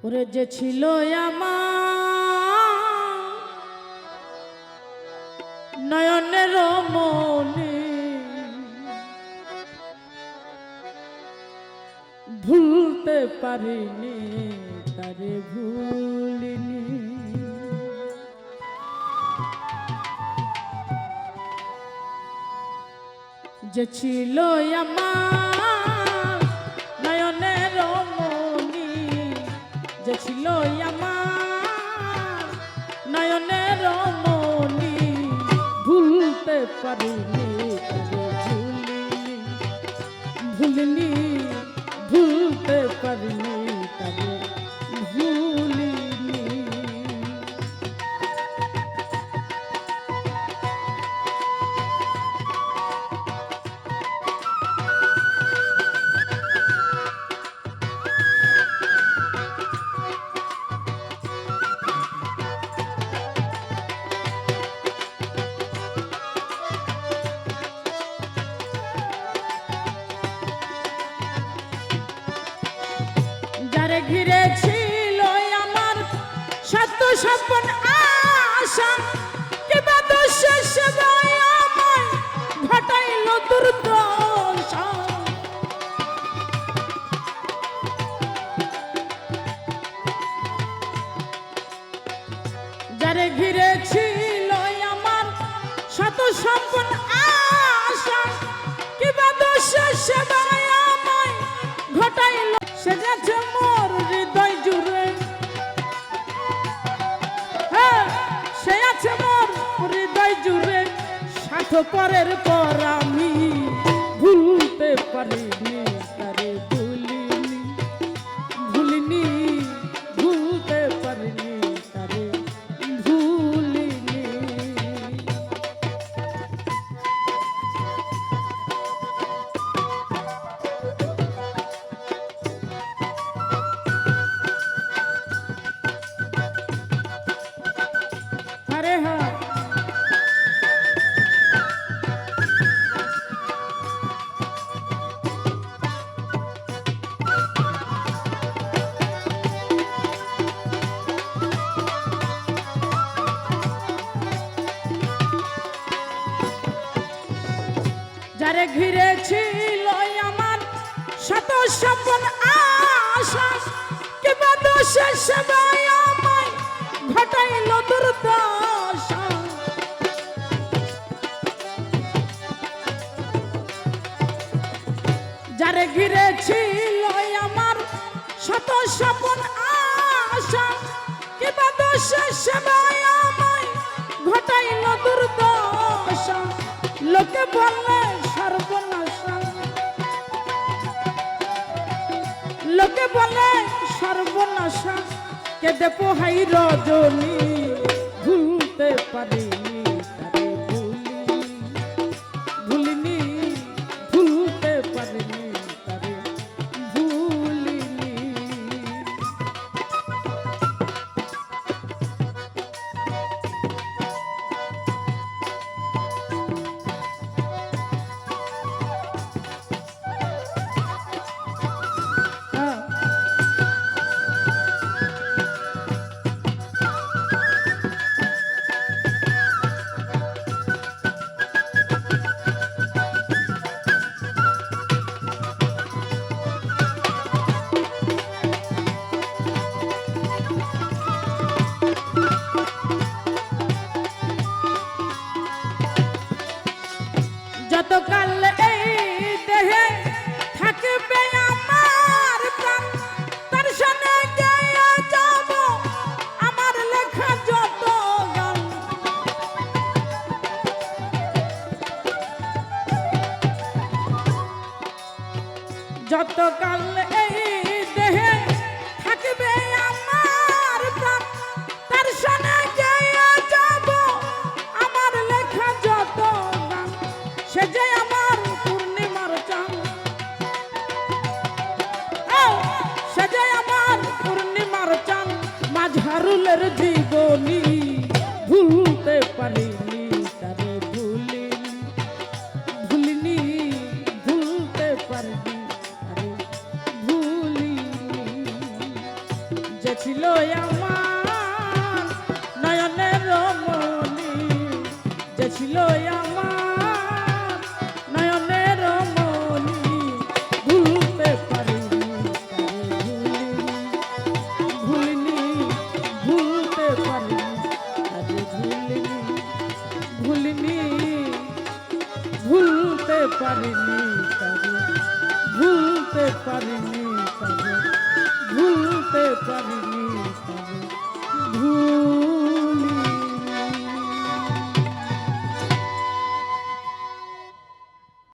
ওরে যে ছিল আমার নয়নের মনে, ভুলতে পারিনি তারে ভুলিনি। যে ছিল আমার নয়নের মনি, যে ছিল আমার নয়নের মনি, ভুলতে পারিনি তারে ভুলিনি, ভুলতে পারিনি তারে ভুলিনি। যারে ঘিরে ছিল আমার সত্য স্বপ্ন আশা, কিবা দোষে সেবায় আমায় ঘটাইল দুর্দশা। যারে ঘিরে ছিল আমার সত্য স্বপ্ন আশা, কিবা দোষে সেবায় আমায় ঘটাইল। সে যাচ্ছে মোর হৃদয় জুড়ে, সে আছে মোর হৃদয় জুড়ে, স্বার্থপরের পর আমি ভুলতে পারিনি তারে ভুলিনি, ভুলিনি, ভুলতে পারিনি তারে ভুলিনি। যারে ঘিরে ছিল আমার শত স্বপ্ন আশা, কিবা দোষে সেবায় আমায় ঘটাইল দুর্দশা। যারে ঘিরে ছিল আমার শত স্বপ্ন আশা, কিবা দোষে সেবায় আমায় ঘটাইল দুর্দশা। লোকে বলে সর্বনাশা, লোকে বলে সর্বনাশা, কেঁদে পোহাই রজনী, ভুলতে পারিনি তারে ভুলিনি, ভুলতে পারিনি তারে ভুলিনি। যতকাল এই দেহে থাকবে আমার প্রাণ, তার সঙ্গে গেয়ে যাব আমার লেখা যত গান। যতকাল এই দেহে থাকবে আমার প্রাণ, তার সঙ্গে গেয়ে যাব আমার লেখা যত গান। সে যে আমার পূর্ণিমার চাঁদ, সে যে আমার পূর্ণিমার চাঁদ, মাঝারুলের জীবনী, ভুলতে পারিনি তারে ভুলিনি, ভুলিনি, ভুলতে পারিনি তারে ভুলিনি। ছিল আমার নয়নের মনি, যে ছিল আমার নয়নের মনি, ভুলতে পারিনি তারে ভুলিনি, ভুলতে পারিনি তারে ভুলিনি, ভুলতে পারিনি তারে, ভুলতে পারিনি তারে।